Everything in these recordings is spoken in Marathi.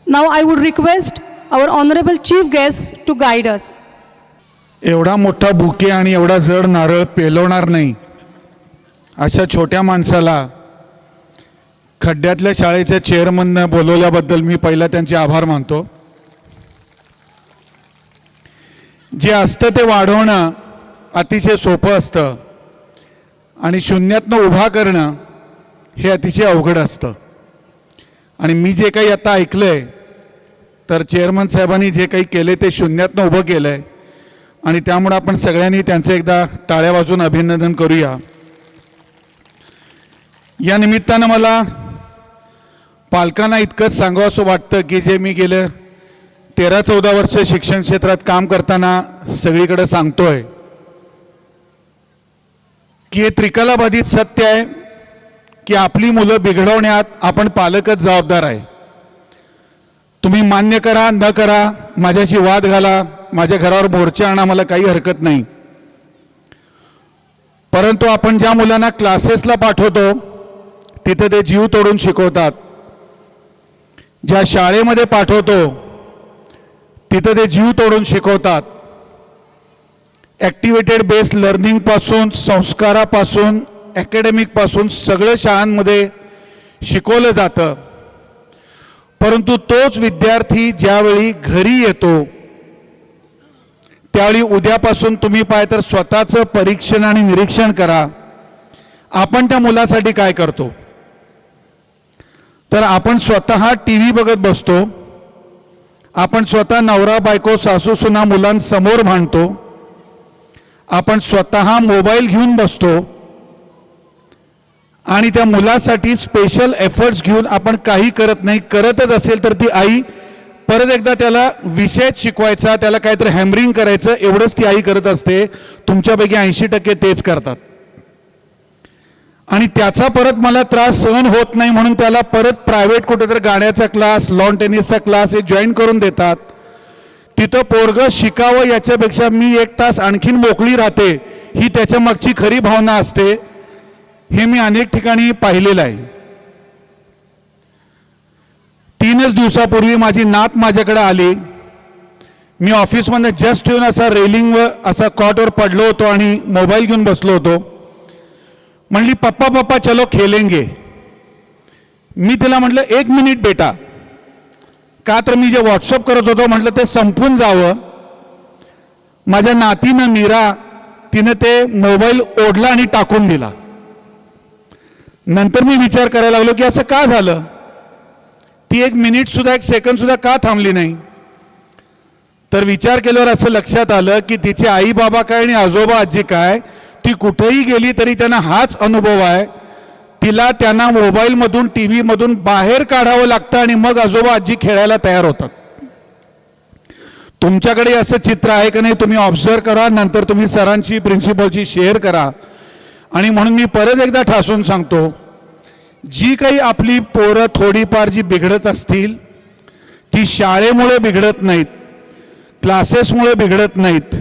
Now I would request our honorable chief guest to guide us. एवढा मोठा बुके आणि एवढा जड नारळ पेलवणार नाही अशा छोट्या माणसाला खड्ड्यातल्या शाळेच्या चेअरमननं बोलवल्याबद्दल मी पहिला त्यांचे आभार मानतो. जे असतं ते वाढवणं अतिशय सोपं असतं आणि शून्यातनं उभा करणं हे अतिशय अवघड असतं. आणि मी जे काही आता ऐकलंय तर चेअरमन साहेबांनी जे काही केले ते शून्यातनं उभं केलंय आणि त्यामुळे आपण सगळ्यांनी त्यांचं एकदा टाळ्या वाजवून अभिनंदन करूया. या निमित्तानं मला पालकांना इतकंच सांगावंसं वाटतं की जे मी गेले 13-14 वर्ष शिक्षण क्षेत्रात काम करताना सगळीकडे सांगतोय की हे त्रिकालाबाधित सत्य आहे की आपली मुलं बिघडवण्यात आपण पालकच जबाबदार आहे. तुम्ही मान्य करा न करा, माझ्याशी वाद घाला, माझ्या घरावर मोर्चा आणा, मला काही हरकत नाही. परंतु आपण ज्या मुलांना क्लासेसला पाठवतो तिथे ते जीव तोडून शिकवतात. ज्या शाळेमध्ये पाठवतो तिथे ते जीव तोडून शिकवतात. ॲक्टिव्हेटेड बेस्ड लर्निंगपासून, संस्कारापासून, ॲकॅडमिकपासून सगळं शाळांमध्ये शिकवलं जातं. परंतु तोच विद्यार्थी ज्यावेळी घरी येतो त्यावेळी उद्यापासून तुम्ही पाहिजे तर स्वतःचं परीक्षण आणि निरीक्षण करा. आपण त्या मुलासाठी काय करतो तर आपण स्वतः टीव्ही बघत बसतो, आपण स्वतः नवरा बायको सासू सुना मुलांसमोर भांडतो, आपण स्वतः मोबाईल घेऊन बसतो आणि त्या मुलासाठी स्पेशल एफर्ट्स घेऊन आपण काही करत नाही. करतच असेल तर ती आई परत एकदा त्याला विषय शिकवायचा, त्याला काहीतरी हॅमरिंग करायचं एवढंच ती आई करत असते. तुमच्यापैकी 80% तेच करतात आणि त्याचा परत मला त्रास सहन होत नाही म्हणून त्याला परत प्रायव्हेट कुठेतरी गाण्याचा क्लास, लॉन टेनिसचा क्लास हे जॉईन करून देतात. तिथं पोरगं शिकावं याच्यापेक्षा मी 1 तास आणखीन मोकळी राहते ही त्याच्या मागची खरी भावना असते. हे मी अनेक ठिकाणी पाहिलेलं आहे. 3च दिवसापूर्वी माझी नात माझ्याकडे आली. मी ऑफिसमध्ये जस्ट येऊन असा रेलिंगवर असा कॉटवर पडलो होतो आणि मोबाईल घेऊन बसलो होतो. म्हणली पप्पा पप्पा चलो खेलेंगे. मी तिला म्हटलं 1 मिनिट बेटा, का तर मी जे व्हॉट्सअप करत होतो म्हटलं ते संपून जावं. माझ्या नातीनं मीरा तिनं ते मोबाईल ओढला आणि टाकून दिला. नंतर मी विचार करायला लागलो की असं का झालं. ती 1 मिनिट सुद्धा 1 सेकंद सुद्धा का थांबली नाही. तर विचार केल्यावर असं लक्षात आलं की तिचे आई बाबा काय आणि आजोबा आजी काय, ती कुठेही गेली तरी त्यांना हाच अनुभव आहे. तिला त्यांना मोबाईलमधून टी व्हीमधून बाहेर काढावं लागतं आणि मग आजोबा आजी खेळायला तयार होतात. तुमच्याकडे असं चित्र आहे का नाही तुम्ही ऑब्झर्व करा, नंतर तुम्ही सरांची प्रिन्सिपलची शेअर करा. आणि म्हणून मी परत एकदा ठासून सांगतो, जी काही आपली पोरं थोडीफार जी बिघडत असतील ती शाळेमुळे बिघडत नाहीत, क्लासेसमुळे बिघडत नाहीत,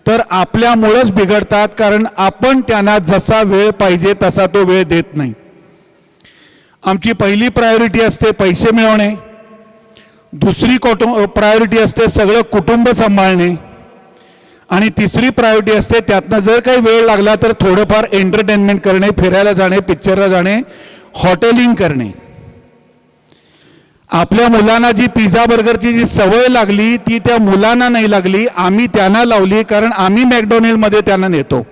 तर आपल्यामुळेच बिघडतात. कारण आपण त्यांना जसा वेळ पाहिजे तसा तो वेळ देत नाही. आमची पहिली प्रायोरिटी असते पैसे मिळवणे, दुसरी प्रायोरिटी असते सगळं कुटुंब सांभाळणे आणि तिसरी प्रायोरिटी असते त्यातनं जर काही वेळ लागला तर थोडंफार एंटरटेनमेंट करणे, फिरायला जाणे, पिक्चरला जाणे, हॉटेलिंग करणे. आपल्या मुलांना जी पिझ्झा बर्गरची जी सवय लागली ती त्या मुलांना नाही लागली, आम्ही त्यांना लावली. कारण आम्ही मॅकडोनल्डमध्ये त्यांना नेतो.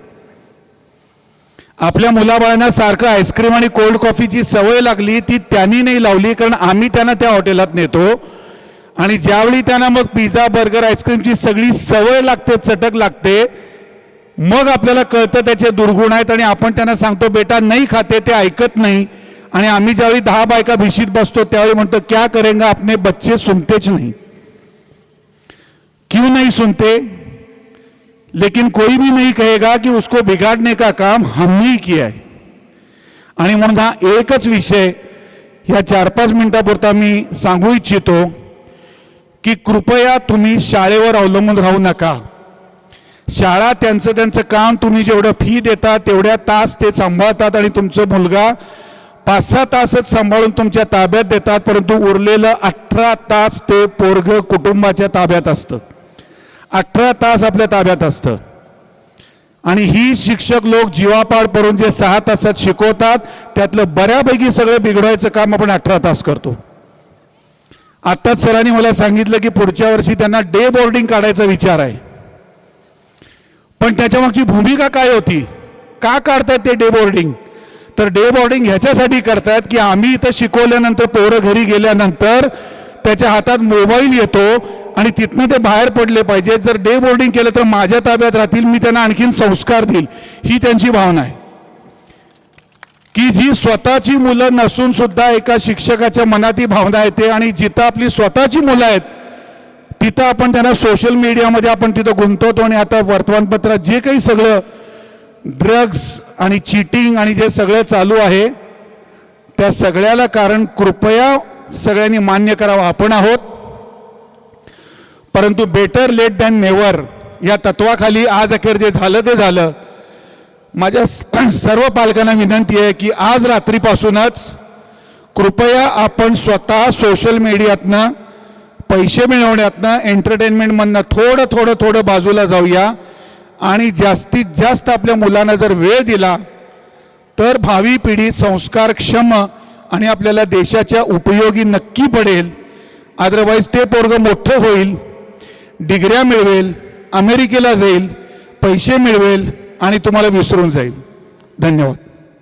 आपल्या मुलाबाळांना सारखं आईस्क्रीम आणि कोल्ड कॉफीची सवय लागली ती त्यांनी नाही लावली, कारण आम्ही त्यांना त्या हॉटेलात नेतो. आणि ज्यावेळी त्यांना मग पिझ्झा बर्गर आईस्क्रीमची सगळी सवय लागते, चटक लागते, मग आपल्याला कळतं त्याचे दुर्गुण आहेत आणि आपण त्यांना सांगतो बेटा नाही खाते, ते ऐकत नाही. आणि आम्ही ज्यावेळी 10 बायका भिशीत बसतो त्यावेळी म्हणतो क्या करेंगे अपने बच्चे सुनतेच नहीं. क्यों नहीं सुनते, लेकिन कोई भी नहीं कहेगा कि उसको बिगाड़ने का काम हमने ही किया है. आणि म्हणून हा एकच विषय ह्या 4-5 मिनिटापुरता मी सांगू इच्छितो की कृपया तुम्ही शाळेवर अवलंबून राहू नका. शाळा त्यांचं काम, तुम्ही जेवढं फी देता तेवढ्या तास ते सांभाळतात आणि तुमचा मुलगा 5-6 तासच सांभाळून तुमच्या ताब्यात देतात, परंतु उरलेलं 18 तास ते पोरग कुटुंबाच्या ताब्यात असतं. 18 तास आपल्या ताब्यात असतं. आणि ही शिक्षक लोक जीवापाड पडून जे 6 तासात शिकवतात त्यातलं बऱ्यापैकी सगळं बिघडवायचं काम आपण 18 तास करतो. आत्ताच सरांनी मला सांगितलं की पुढच्या वर्षी त्यांना डे बोर्डिंग काढायचा विचार आहे. पण त्याच्यामागची भूमिका काय होती, का काढतायत ते डे बोर्डिंग? तर डे बोर्डिंग ह्याच्यासाठी करतायत की आम्ही इथं शिकवल्यानंतर पोरं घरी गेल्यानंतर त्याच्या हातात मोबाईल येतो आणि तिथनं ते बाहेर पडले पाहिजे. जर डे बोर्डिंग केलं तर माझ्या ताब्यात राहतील, मी त्यांना आणखीन संस्कार देईल, ही त्यांची भावना आहे. की जी स्वतःची मुलं नसून सुद्धा एका शिक्षकाच्या मनात ही भावना येते. आणि जिथं आपली स्वतःची मुलं आहेत तिथं आपण त्यांना सोशल मीडियामध्ये आपण तिथं गुंतवतो. आणि आता वर्तमानपत्रात जे काही सगळं ड्रग्ज आणि चीटिंग आणि जे सगळं चालू आहे त्या सगळ्याला कारण कृपया सगळ्यांनी मान्य करावं आपण आहोत. परंतु बेटर लेट दॅन नेव्हर या तत्वाखाली आज अखेर जे झालं ते झालं. माझ्या सर्व पालकांना विनंती आहे की आज रात्रीपासूनच कृपया आपण स्वतः सोशल मीडियातनं पैसे मिळवण्यातनं एंटरटेनमेंटमधनं थोडं बाजूला जाऊया. आणि जास्तीत जास्त आपल्या मुलांना जर वेळ दिला तर भावी पिढी संस्कारक्षम आणि आपल्याला देशाच्या उपयोगी नक्की पडेल. अदरवाईज ते पोरगं मोठं होईल, डिग्र्या मिळवेल, अमेरिकेला जाईल, पैसे मिळवेल आणि तुम्हाला विसरून जाईल. धन्यवाद.